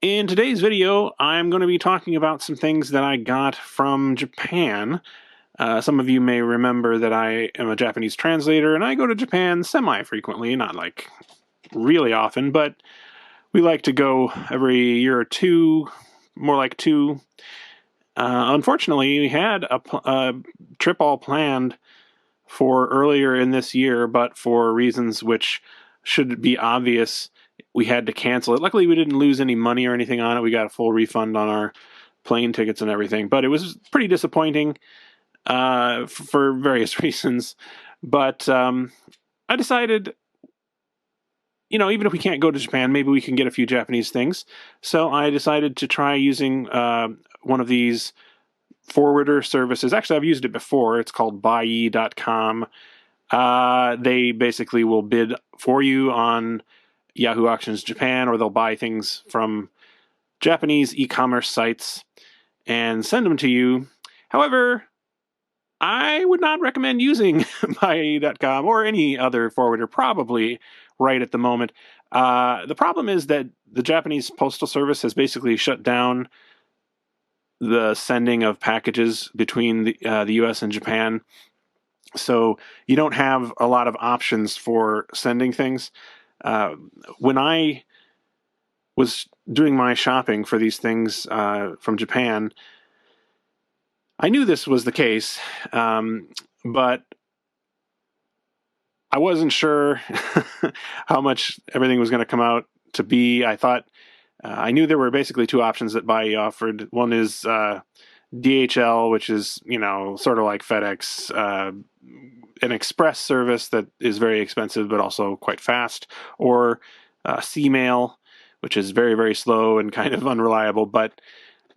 In today's video, I'm going to be talking about some things that I got from Japan. Some of you may remember that I am a Japanese translator, and I go to Japan semi-frequently, not like really often, but we like to go every year or two, more like two. Unfortunately, we had a trip all planned for earlier in this year, but for reasons which should be obvious, we had to cancel it. Luckily, we didn't lose any money or anything on it. We got a full refund on our plane tickets and everything, but it was pretty disappointing for various reasons. But I decided, even if we can't go to Japan, maybe we can get a few Japanese things. So I decided to try using one of these forwarder services. Actually, I've used it before. It's called buyee.com. They basically will bid for you on Yahoo Auctions Japan, or they'll buy things from Japanese e-commerce sites and send them to you. However, I would not recommend using buyee.com or any other forwarder probably right at the moment. The problem is that the Japanese Postal Service has basically shut down the sending of packages between the U.S. and Japan. So you don't have a lot of options for sending things. When I was doing my shopping for these things from Japan, I knew this was the case, but I wasn't sure how much everything was going to come out to be. I thought I knew there were basically two options that Buyee offered. One is DHL, which is, sort of like FedEx, an express service that is very expensive but also quite fast, or C-mail, which is very, very slow and kind of unreliable. But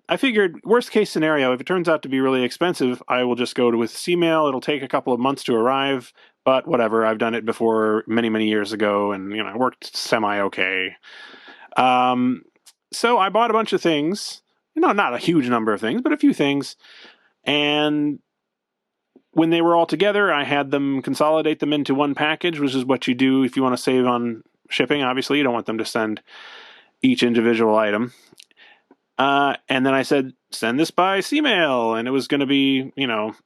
I figured, worst case scenario, if it turns out to be really expensive, I will just go with C-mail. It'll take a couple of months to arrive, but whatever. I've done it before many, many years ago, and it worked semi-okay. So I bought a bunch of things, not a huge number of things, but a few things. And when they were all together, I had them consolidate them into one package, which is what you do if you want to save on shipping. Obviously, you don't want them to send each individual item. And then I said, send this by C-mail. And it was going to be,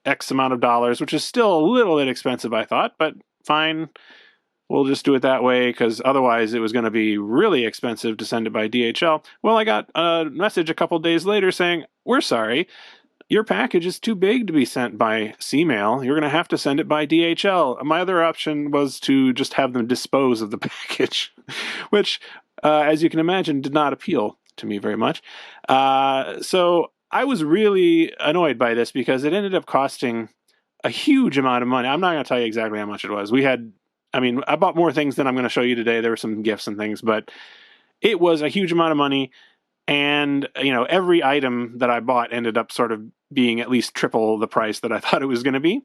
X amount of dollars, which is still a little bit expensive, I thought, but fine. We'll just do it that way, because otherwise it was going to be really expensive to send it by DHL. Well, I got a message a couple days later saying, we're sorry, your package is too big to be sent by C-mail. You're going to have to send it by DHL. My other option was to just have them dispose of the package, which, as you can imagine, did not appeal to me very much. So I was really annoyed by this, because it ended up costing a huge amount of money. I'm not going to tell you exactly how much it was. I bought more things than I'm going to show you today. There were some gifts and things, but it was a huge amount of money. And, every item that I bought ended up sort of being at least triple the price that I thought it was going to be.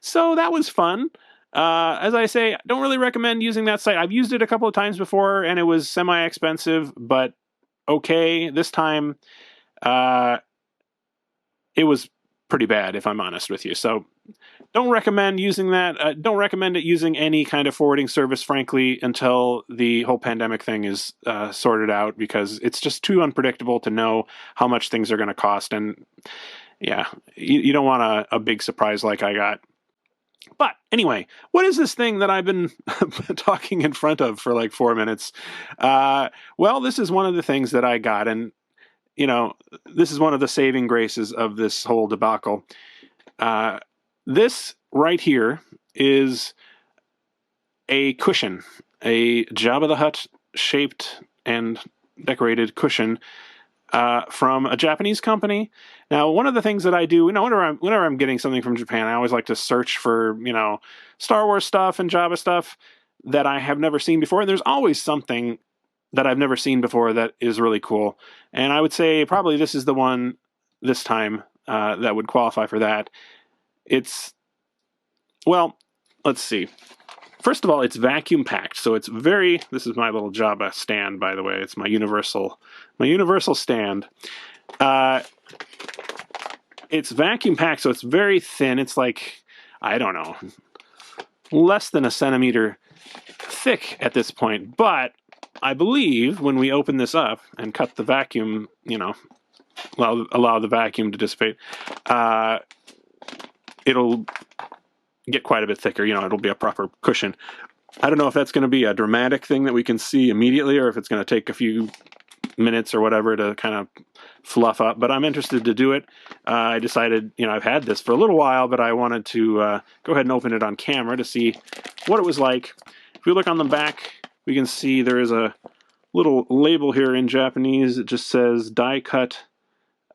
So that was fun. As I say, I don't really recommend using that site. I've used it a couple of times before, and it was semi-expensive, but okay. This time, it was pretty bad, if I'm honest with you. So don't recommend using that. Don't recommend it using any kind of forwarding service, frankly, until the whole pandemic thing is sorted out, because it's just too unpredictable to know how much things are going to cost. And yeah, you don't want a big surprise like I got. But anyway, what is this thing that I've been talking in front of for like 4 minutes? Well, this is one of the things that I got, and this is one of the saving graces of this whole debacle. This right here is a cushion, a Jabba the Hutt shaped and decorated cushion from a Japanese company. Now, one of the things that I do, whenever I'm getting something from Japan, I always like to search for, Star Wars stuff and Jabba stuff that I have never seen before. And there's always something that I've never seen before that is really cool. And I would say probably this is the one this time that would qualify for that. Let's see. First of all, it's vacuum packed. So this is my little Jabba stand, by the way. It's my universal stand. It's vacuum packed, so it's very thin. It's like, I don't know, less than a centimeter thick at this point, but I believe when we open this up and cut the vacuum, you know, allow the vacuum to dissipate, it'll get quite a bit thicker. You know, it'll be a proper cushion. I don't know if that's going to be a dramatic thing that we can see immediately, or if it's going to take a few minutes or whatever to kind of fluff up, but I'm interested to do it. I decided, you know, I've had this for a little while, but I wanted to go ahead and open it on camera to see what it was like. If we look on the back, we can see there is a little label here in Japanese. It just says die cut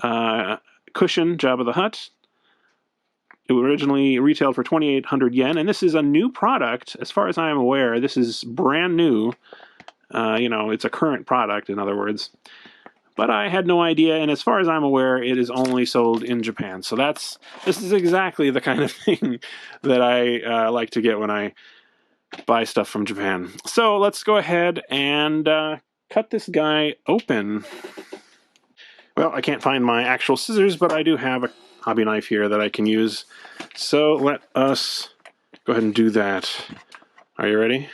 cushion, Jabba the Hutt. It originally retailed for 2,800 yen, and this is a new product. As far as I am aware, this is brand new. You know, it's a current product, in other words. But I had no idea, and as far as I'm aware, it is only sold in Japan. So this is exactly the kind of thing that I like to get when I buy stuff from Japan. So let's go ahead and cut this guy open. Well, I can't find my actual scissors, but I do have a hobby knife here that I can use. So let us go ahead and do that. Are you ready?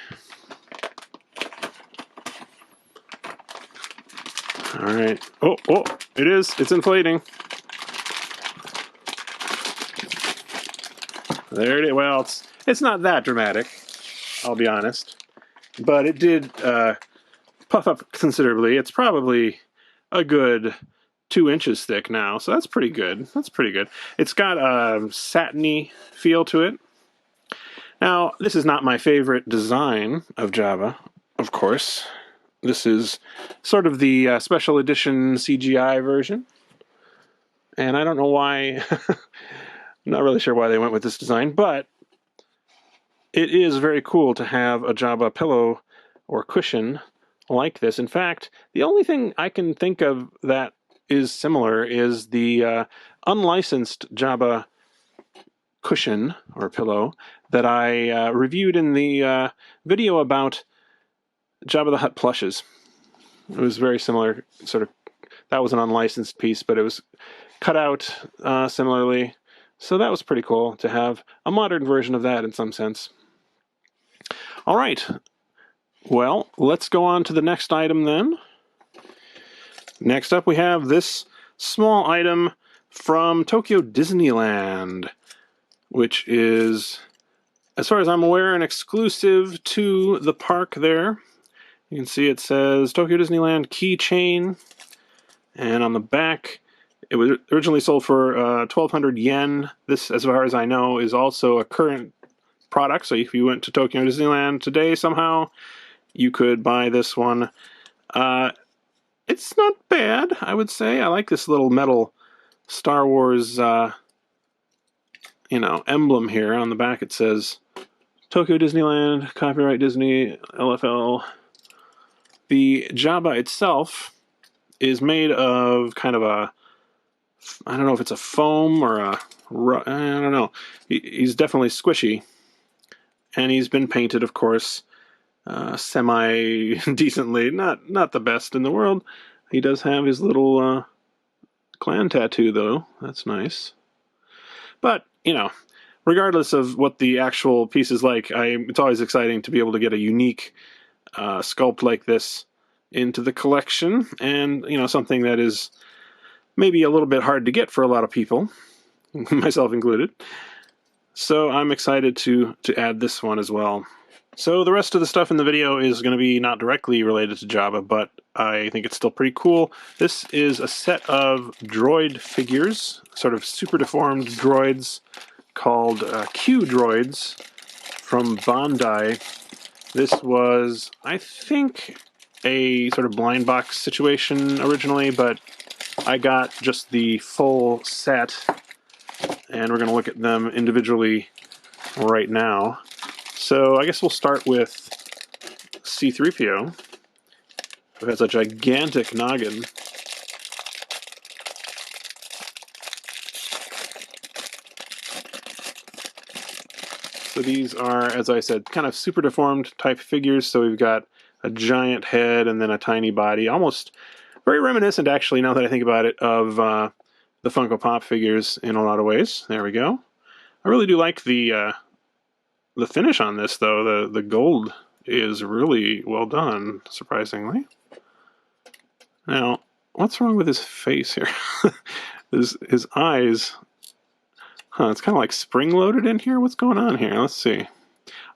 All right. Oh, it is. It's inflating. There it is. Well, it's not that dramatic, I'll be honest. But it did puff up considerably. It's probably a good 2 inches thick now, so that's pretty good. That's pretty good. It's got a satiny feel to it. Now, this is not my favorite design of Jabba, of course. This is sort of the special edition CGI version. And I don't know why, I'm not really sure why they went with this design, but it is very cool to have a Jabba pillow or cushion like this. In fact, the only thing I can think of that is similar is the unlicensed Jabba cushion or pillow that I reviewed in the video about Jabba the Hutt plushes. It was very similar, sort of. That was an unlicensed piece, but it was cut out similarly. So that was pretty cool to have a modern version of that in some sense. All right. Well, let's go on to the next item then. Next up, we have this small item from Tokyo Disneyland, which is, as far as I'm aware, an exclusive to the park there. You can see it says Tokyo Disneyland Keychain, and on the back, it was originally sold for 1,200 yen. This, as far as I know, is also a current product, so if you went to Tokyo Disneyland today somehow, you could buy this one. It's not bad, I would say. I like this little metal Star Wars, you know, emblem here. On the back it says Tokyo Disneyland, copyright Disney, LFL. The Jabba itself is made of kind of a, I don't know if it's a foam or a, I don't know. He's definitely squishy. And he's been painted, of course, semi-decently. Not the best in the world. He does have his little clan tattoo, though. That's nice. But, you know, regardless of what the actual piece is like, it's always exciting to be able to get a unique sculpt like this into the collection, and you know, something that is maybe a little bit hard to get for a lot of people, myself included. So I'm excited to add this one as well. So the rest of the stuff in the video is going to be not directly related to Jabba, but I think it's still pretty cool. This is a set of droid figures, sort of super deformed droids called Q-Droids from Bandai. This was, I think, a sort of blind box situation originally, but I got just the full set, and we're going to look at them individually right now. So I guess we'll start with C-3PO, who has a gigantic noggin. So these are, as I said, kind of super deformed type figures. So we've got a giant head and then a tiny body, almost very reminiscent, actually, now that I think about it, of the Funko Pop figures in a lot of ways. There we go. I really do like the finish on this, though. The gold is really well done, surprisingly. Now, what's wrong with his face here? his eyes... Huh, it's kind of like spring-loaded in here? What's going on here? Let's see.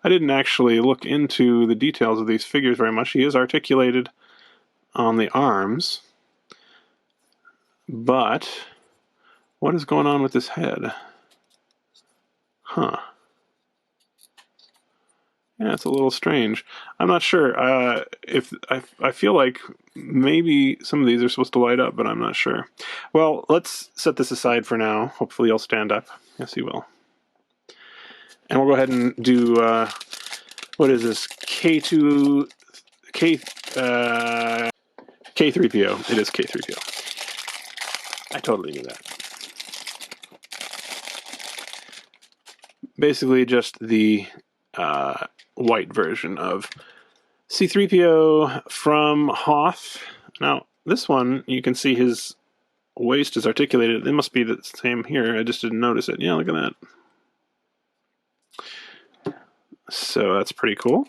I didn't actually look into the details of these figures very much. He is articulated on the arms. But what is going on with his head? Huh. Yeah, it's a little strange. I'm not sure if I feel like maybe some of these are supposed to light up, but I'm not sure. Well, let's set this aside for now. Hopefully he'll stand up. Yes, he will. And we'll go ahead and do what is this? K3PO. It is K3PO. I totally knew that. Basically, just the white version of C-3PO from Hoth. Now, this one, you can see his waist is articulated. It must be the same here. I just didn't notice it. Yeah, look at that. So that's pretty cool.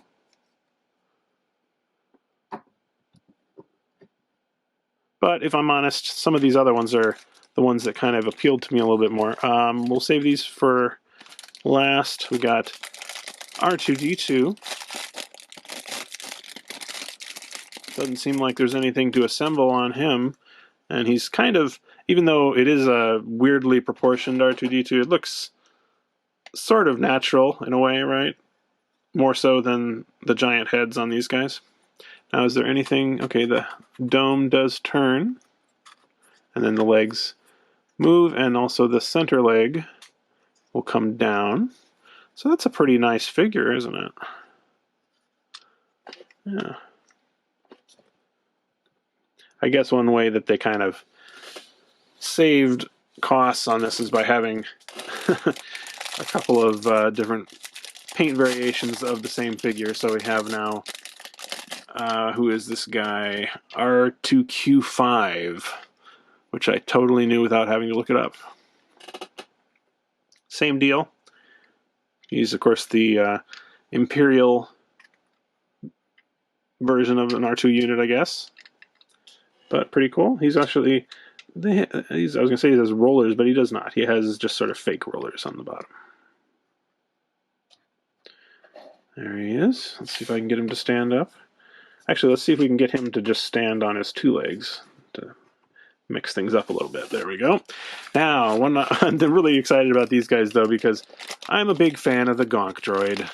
But if I'm honest, some of these other ones are the ones that kind of appealed to me a little bit more. We'll save these for last. We got R2-D2. Doesn't seem like there's anything to assemble on him. And he's kind of, even though it is a weirdly proportioned R2-D2, it looks sort of natural in a way, right? More so than the giant heads on these guys. Now, is there anything... Okay, the dome does turn. And then the legs move, and also the center leg will come down. So that's a pretty nice figure, isn't it? Yeah. I guess one way that they kind of saved costs on this is by having a couple of different paint variations of the same figure. So we have now, who is this guy? R2Q5, which I totally knew without having to look it up. Same deal. He's, of course, the Imperial version of an R2 unit, I guess. But pretty cool. He's actually... I was going to say he has rollers, but he does not. He has just sort of fake rollers on the bottom. There he is. Let's see if I can get him to stand up. Actually, let's see if we can get him to just stand on his two legs to mix things up a little bit. There we go. Now, I'm really excited about these guys, though, because I'm a big fan of the Gonk droid.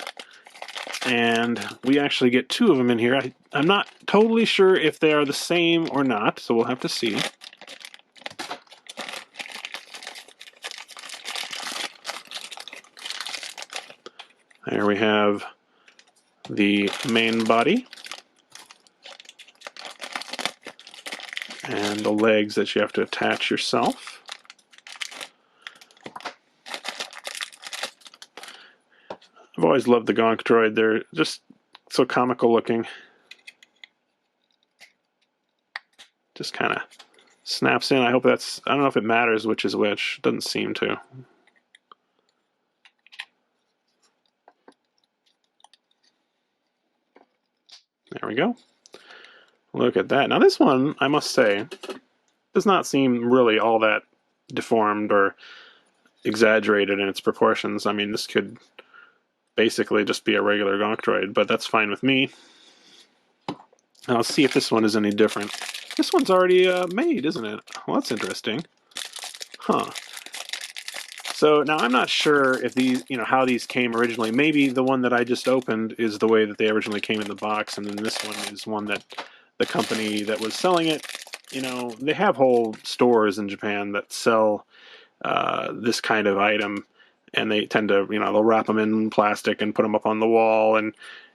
And we actually get two of them in here. I'm not totally sure if they are the same or not, so we'll have to see. There we have the main body and the legs that you have to attach yourself. I've always loved the Gonk droid. They're just so comical looking. Just kind of snaps in. I hope that's... I don't know if it matters which is which. Doesn't seem to. There we go. Look at that. Now this one, I must say, does not seem really all that deformed or exaggerated in its proportions. I mean, this could basically just be a regular Gonk droid, but that's fine with me. Now let's see if this one is any different. This one's already made, isn't it? Well, that's interesting. Huh. So now I'm not sure if these, how these came originally. Maybe the one that I just opened is the way that they originally came in the box, and then this one is one that the company that was selling it, they have whole stores in Japan that sell this kind of item, and they tend to, they'll wrap them in plastic and put them up on the wall, and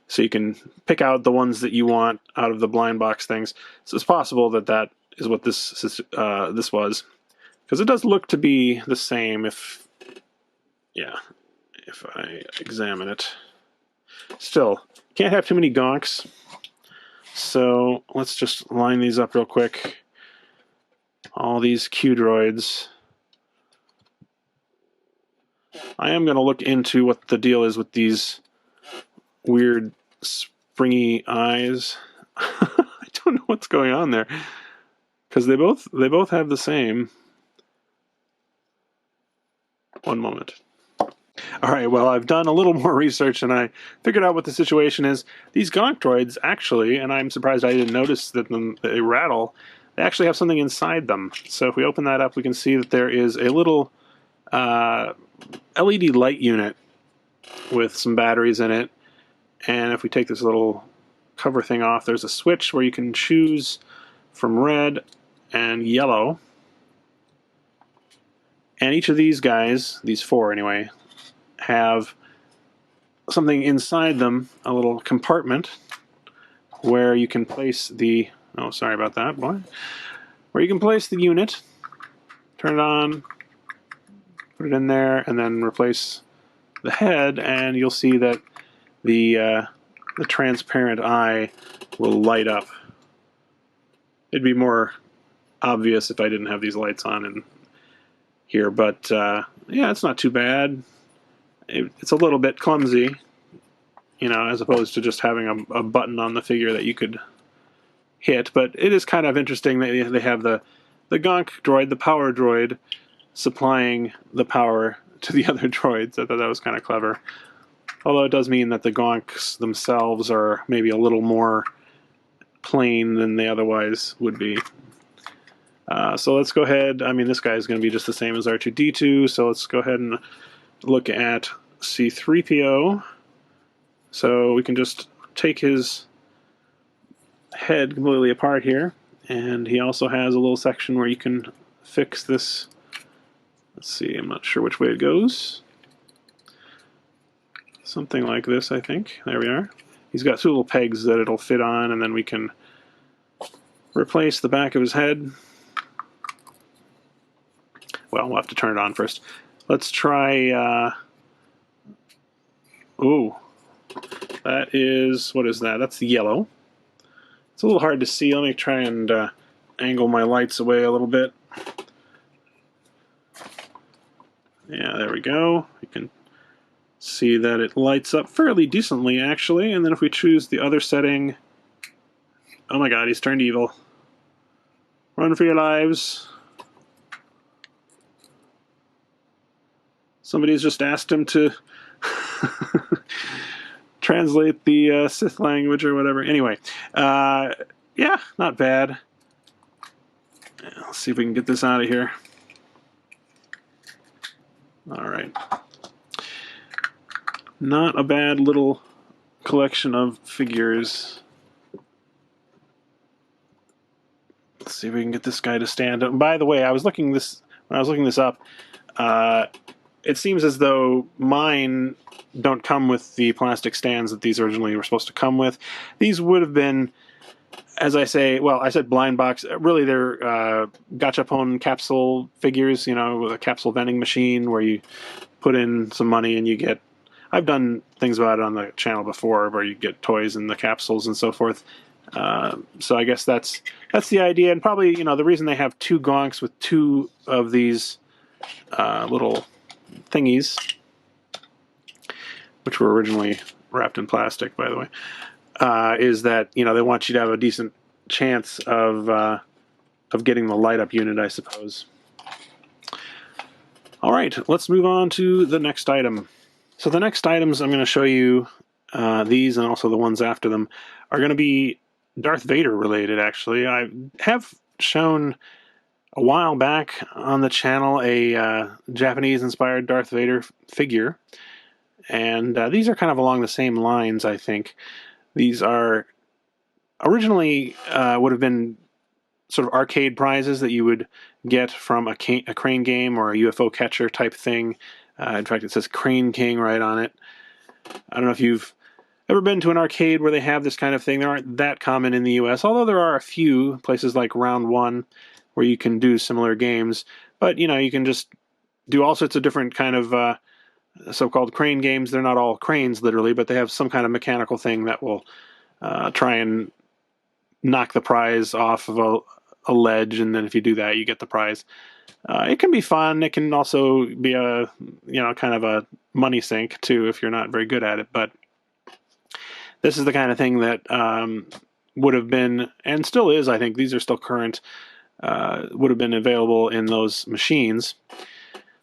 so you can pick out the ones that you want out of the blind box things. So it's possible that that is what this was, because it does look to be the same if I examine it. Still, can't have too many Gonks. So let's just line these up real quick. All these Q-droids. I am going to look into what the deal is with these weird springy eyes. I don't know what's going on there, because they both have the same. One moment. All right, well, I've done a little more research and I figured out what the situation is. These gonk droids actually, and I'm surprised I didn't notice that they rattle, they actually have something inside them. So if we open that up, we can see that there is a little LED light unit with some batteries in it. And if we take this little cover thing off, there's a switch where you can choose from red and yellow. And each of these guys, these four anyway, have something inside them, a little compartment where you can place the, oh, sorry about that, boy, where you can place the unit, turn it on, put it in there, and then replace the head, and you'll see that the transparent eye will light up. It'd be more obvious if I didn't have these lights on in here, but yeah, it's not too bad. It's a little bit clumsy, you know, as opposed to just having a button on the figure that you could hit, but it is kind of interesting that they have the gonk droid, the power droid, supplying the power to the other droids. I thought that was kind of clever. Although it does mean that the gonks themselves are maybe a little more plain than they otherwise would be. So let's go ahead. I mean, this guy is going to be just the same as R2-D2, so let's go ahead and look at C-3PO. So we can just take his head completely apart here, and he also has a little section where you can fix this. Let's see, I'm not sure which way it goes. Something like this, I think. There we are. He's got two little pegs that it'll fit on, and then we can replace the back of his head. Well, we'll have to turn it on first. Let's try, ooh, that is, what is that? That's the yellow. It's a little hard to see. Let me try and angle my lights away a little bit. Yeah, there we go. You can see that it lights up fairly decently, actually. And then if we choose the other setting, oh my god, he's turned evil. Run for your lives. Somebody's just asked him to translate the Sith language or whatever. Anyway, yeah, not bad. Let's see if we can get this out of here. All right. Not a bad little collection of figures. Let's see if we can get this guy to stand up. By the way, when I was looking this up, it seems as though mine don't come with the plastic stands that these originally were supposed to come with. These would have been, as I say, well, I said blind box. Really, they're gachapon capsule figures, you know, with a capsule vending machine where you put in some money and you get... I've done things about it on the channel before where you get toys in the capsules and so forth. So I guess that's the idea. And probably, you know, the reason they have two gonks with two of these little thingies, which were originally wrapped in plastic, by the way, is that, you know, they want you to have a decent chance of getting the light up unit, I suppose. All right, let's move on to the next item. So the next items I'm going to show you, these and also the ones after them, are going to be Darth Vader related, actually. I have shown a while back on the channel a Japanese-inspired Darth Vader figure, and these are kind of along the same lines, I think. These are originally would have been sort of arcade prizes that you would get from a crane game or a UFO catcher type thing. In fact, it says Crane King right on it. I don't know if you've ever been to an arcade where they have this kind of thing. They aren't that common in the US, although there are a few places like Round One where you can do similar games. But, you know, you can just do all sorts of different kind of so-called crane games. They're not all cranes, literally, but they have some kind of mechanical thing that will try and knock the prize off of a ledge, and then if you do that, you get the prize. It can be fun. It can also be a, you know, kind of a money sink too if you're not very good at it. But This is the kind of thing that would have been, and still is, I think, these are still current, would have been available in those machines.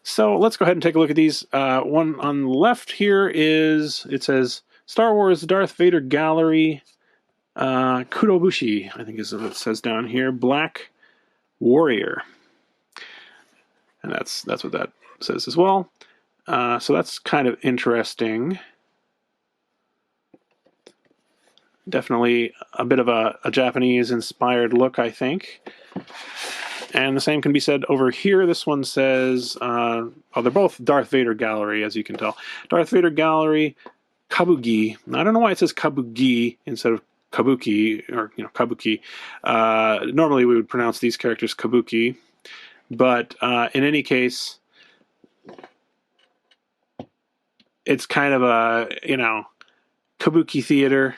So let's go ahead and take a look at these. One on the left here is, it says, Star Wars Darth Vader Gallery, Kurobushi, I think is what it says down here, Black Warrior. And that's what that says as well. So that's kind of interesting. Definitely a bit of a Japanese-inspired look, I think. And the same can be said over here. This one says, oh, they're both Darth Vader Gallery, as you can tell. Darth Vader Gallery, Kabuki. I don't know why it says Kabuki instead of Kabuki, or, Kabuki. Normally we would pronounce these characters Kabuki. But in any case, it's kind of a, Kabuki theater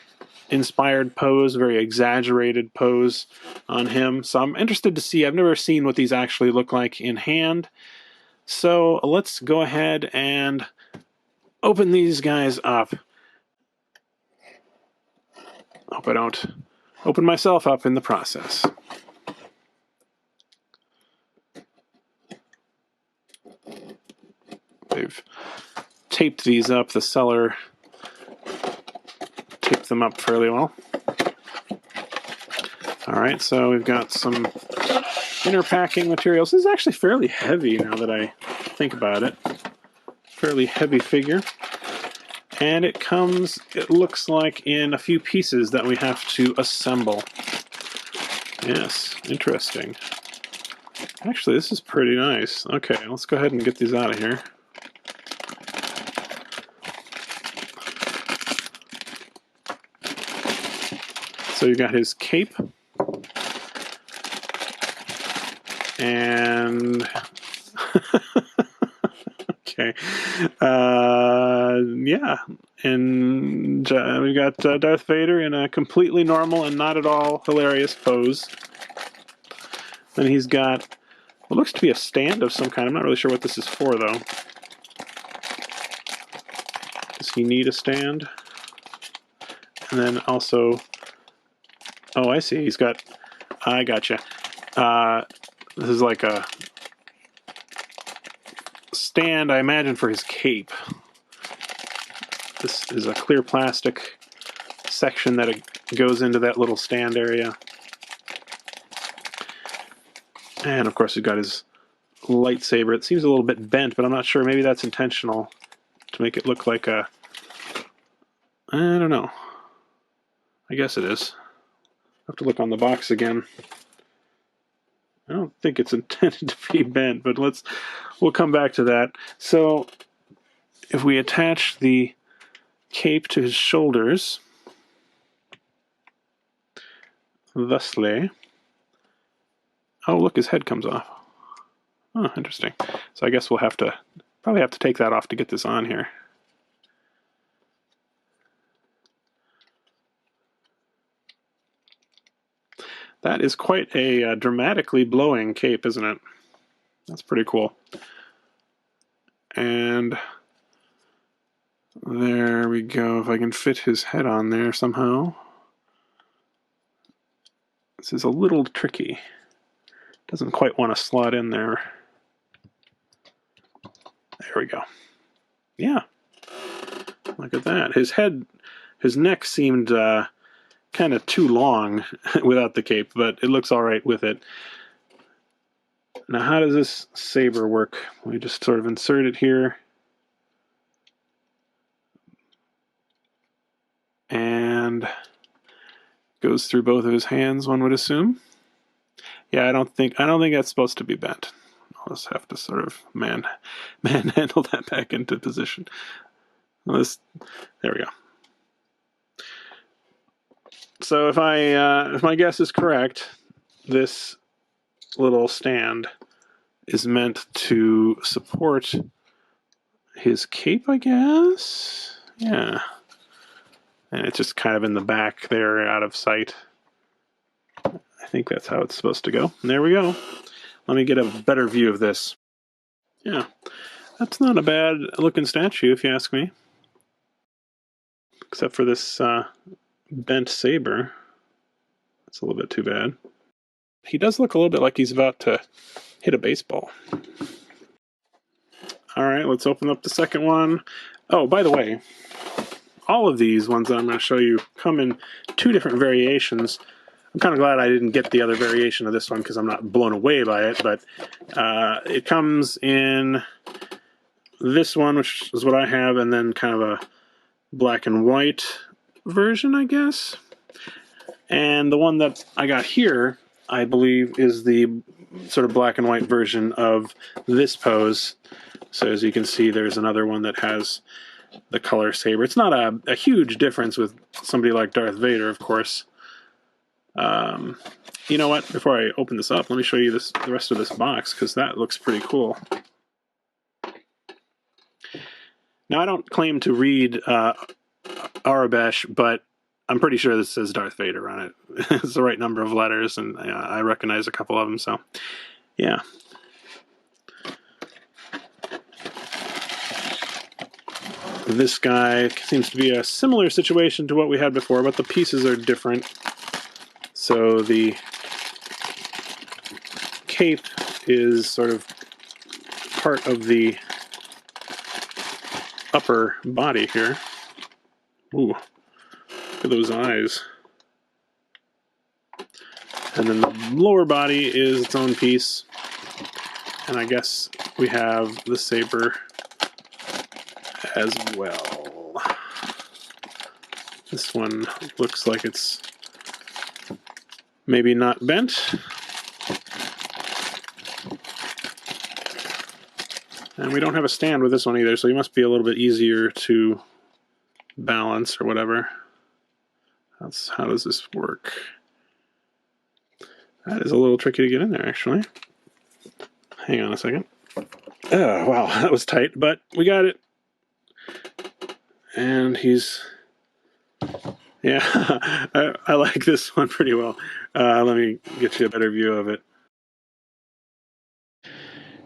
inspired pose, very exaggerated pose on him. So I'm interested to see. I've never seen what these actually look like in hand. So let's go ahead and open these guys up. Hope I don't open myself up in the process. They've taped these up. The seller taped them up fairly well. All right, so we've got some inner packing materials. This is actually fairly heavy now that I think about it. Fairly heavy figure. And it comes, it looks like, in a few pieces that we have to assemble. Yes, interesting. Actually, this is pretty nice. Okay, let's go ahead and get these out of here. So you got his cape, and okay, yeah, and we got Darth Vader in a completely normal and not at all hilarious pose. Then he's got what looks to be a stand of some kind. I'm not really sure what this is for, though. Does he need a stand? And then also, oh, I see. He's got, I gotcha. This is like a stand, I imagine, for his cape. This is a clear plastic section that goes into that little stand area. And of course, he's got his lightsaber. It seems a little bit bent, but I'm not sure. Maybe that's intentional to make it look like a, I don't know. I guess it is. I have to look on the box again. I don't think it's intended to be bent, but we'll come back to that. So if we attach the cape to his shoulders, thusly, oh look, his head comes off. Oh, interesting. So I guess we'll probably have to take that off to get this on here. That is quite a dramatically blowing cape, isn't it? That's pretty cool. And there we go. If I can fit his head on there somehow. This is a little tricky. Doesn't quite want to slot in there. There we go. Yeah. Look at that. His neck seemed kind of too long without the cape, but it looks all right with it. Now, how does this saber work? We just sort of insert it here. And goes through both of his hands, one would assume. Yeah, I don't think that's supposed to be bent. I'll just have to sort of manhandle that back into position. There we go. So if my guess is correct, this little stand is meant to support his cape, I guess? Yeah. And it's just kind of in the back there, out of sight. I think that's how it's supposed to go. And there we go. Let me get a better view of this. Yeah, that's not a bad looking statue, if you ask me. except for this bent saber. That's a little bit too bad. He does look a little bit like he's about to hit a baseball. All right, let's open up the second one. Oh, by the way, all of these ones that I'm going to show you come in 2 different variations. I'm kind of glad I didn't get the other variation of this one because I'm not blown away by it, but it comes in this one, which is what I have, and then kind of a black and white version, I guess. And the one that I got here, I believe, is the sort of black and white version of this pose. So as you can see, there's another one that has the color saber. It's not a huge difference with somebody like Darth Vader, of course. You know what? Before I open this up, let me show you the rest of this box, because that looks pretty cool. Now, I don't claim to read Arabesh, but I'm pretty sure this says Darth Vader on it. It's the right number of letters, and I recognize a couple of them, so yeah. This guy seems to be a similar situation to what we had before, but the pieces are different. So the cape is sort of part of the upper body here. Ooh, look at those eyes. And then the lower body is its own piece. And I guess we have the saber as well. This one looks like it's maybe not bent. And we don't have a stand with this one either, so it must be a little bit easier to balance or whatever. How does this work? That is a little tricky to get in there, actually. Hang on a second. Oh, wow, that was tight, but we got it. And he's... Yeah, I like this one pretty well. Let me get you a better view of it.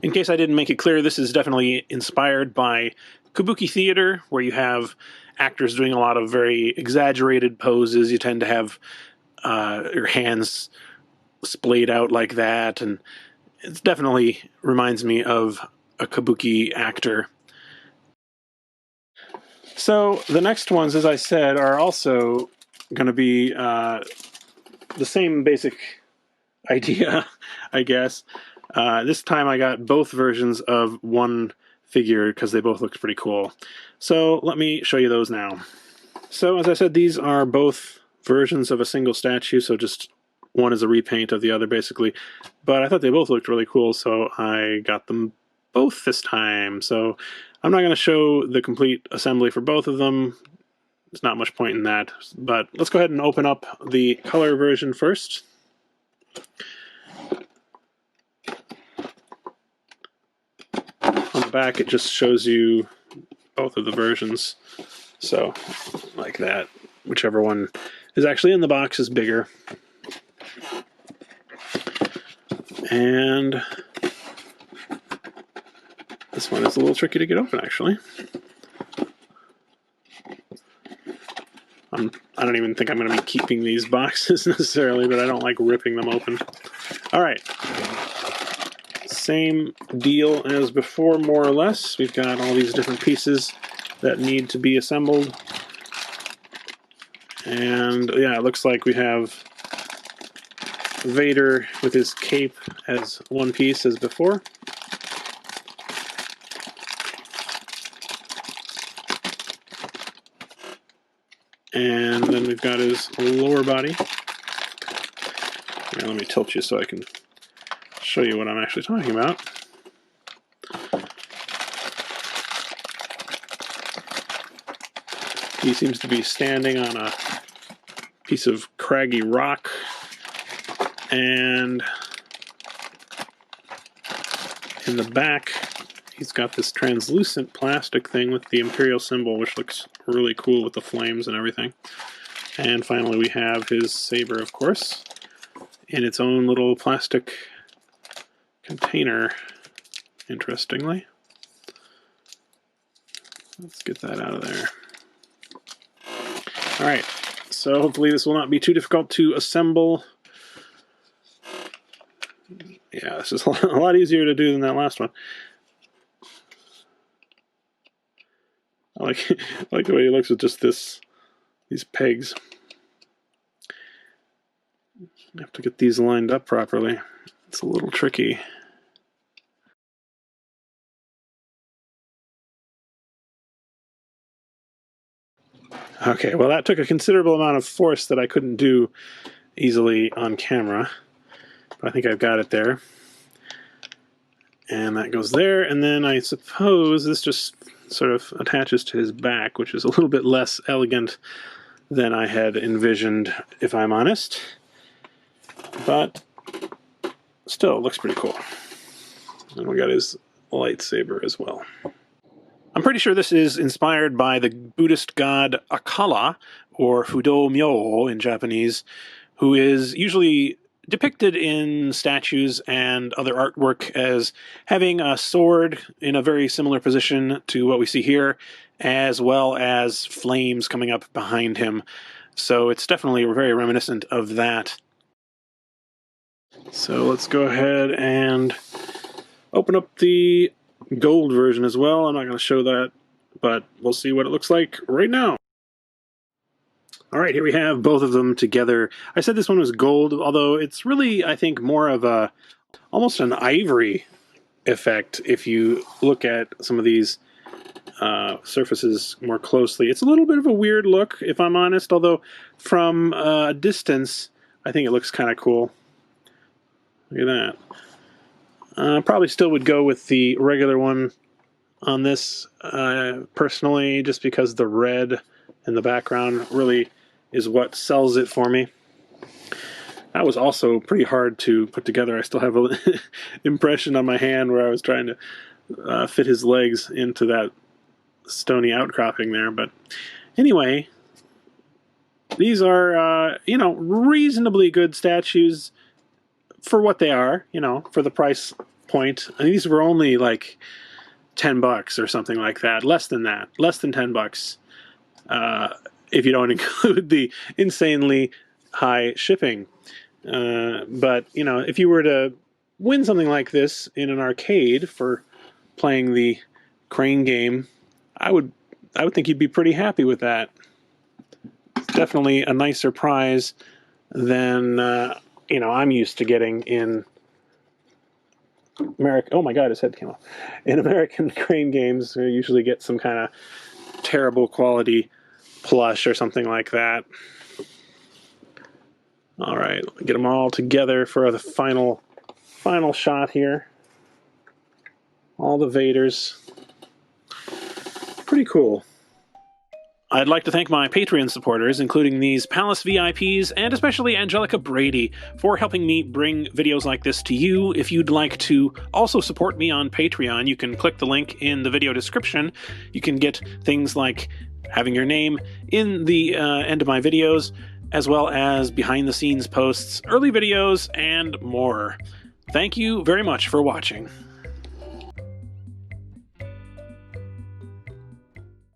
In case I didn't make it clear, this is definitely inspired by Kabuki theater, where you have actors doing a lot of very exaggerated poses. You tend to have your hands splayed out like that, and it definitely reminds me of a Kabuki actor. So the next ones, as I said, are also going to be the same basic idea, I guess. This time I got both versions of one figure because they both looked pretty cool. So let me show you those now. So as I said, these are both versions of a single statue, so just one is a repaint of the other basically. But I thought they both looked really cool, so I got them both this time. So I'm not going to show the complete assembly for both of them. There's not much point in that. But let's go ahead and open up the color version first. On the back, it just shows you both of the versions. So, like that. Whichever one is actually in the box is bigger. And this one is a little tricky to get open, actually. I don't even think I'm going to be keeping these boxes necessarily, but I don't like ripping them open. All right. Same deal as before, more or less. We've got all these different pieces that need to be assembled. And yeah, it looks like we have Vader with his cape as one piece as before. And then we've got his lower body. Now, let me tilt you so I can show you what I'm actually talking about. He seems to be standing on a piece of craggy rock, and in the back he's got this translucent plastic thing with the Imperial symbol, which looks really cool with the flames and everything. And finally we have his saber, of course, in its own little plastic container, interestingly. Let's get that out of there. Alright, so hopefully this will not be too difficult to assemble. Yeah, this is a lot easier to do than that last one. I like the way he looks with just these pegs. I have to get these lined up properly. It's a little tricky. Okay, well that took a considerable amount of force that I couldn't do easily on camera. But I think I've got it there. And that goes there, and then I suppose this just sort of attaches to his back, which is a little bit less elegant than I had envisioned, if I'm honest. But still, it looks pretty cool. And we got his lightsaber as well. I'm pretty sure this is inspired by the Buddhist god Acala, or Fudo Myo in Japanese, who is usually depicted in statues and other artwork as having a sword in a very similar position to what we see here, as well as flames coming up behind him. So it's definitely very reminiscent of that. So let's go ahead and open up the gold version as well. I'm not going to show that, but we'll see what it looks like right now. Alright, here we have both of them together. I said this one was gold, although it's really, I think, more of a almost an ivory effect if you look at some of these surfaces more closely. It's a little bit of a weird look, if I'm honest, although from a distance, I think it looks kind of cool. Look at that. Probably still would go with the regular one on this, personally, just because the red in the background really is what sells it for me. That was also pretty hard to put together. I still have an impression on my hand where I was trying to fit his legs into that stony outcropping there. But anyway, these are, you know, reasonably good statues for what they are, you know, for the price point. And these were only like $10 or something like that. Less than that. Less than $10. If you don't include the insanely high shipping. But, you know, if you were to win something like this in an arcade for playing the crane game, I would think you'd be pretty happy with that. It's definitely a nicer prize than, you know, I'm used to getting in American. Oh my God, his head came off. In American crane games, you usually get some kind of terrible quality plush or something like that. All right, get them all together for the final shot here. All the Vaders. Pretty cool. I'd like to thank my Patreon supporters, including these Palace VIPs, and especially Angelica Brady, for helping me bring videos like this to you. If you'd like to also support me on Patreon, you can click the link in the video description. You can get things like having your name in the end of my videos, as well as behind-the-scenes posts, early videos, and more. Thank you very much for watching.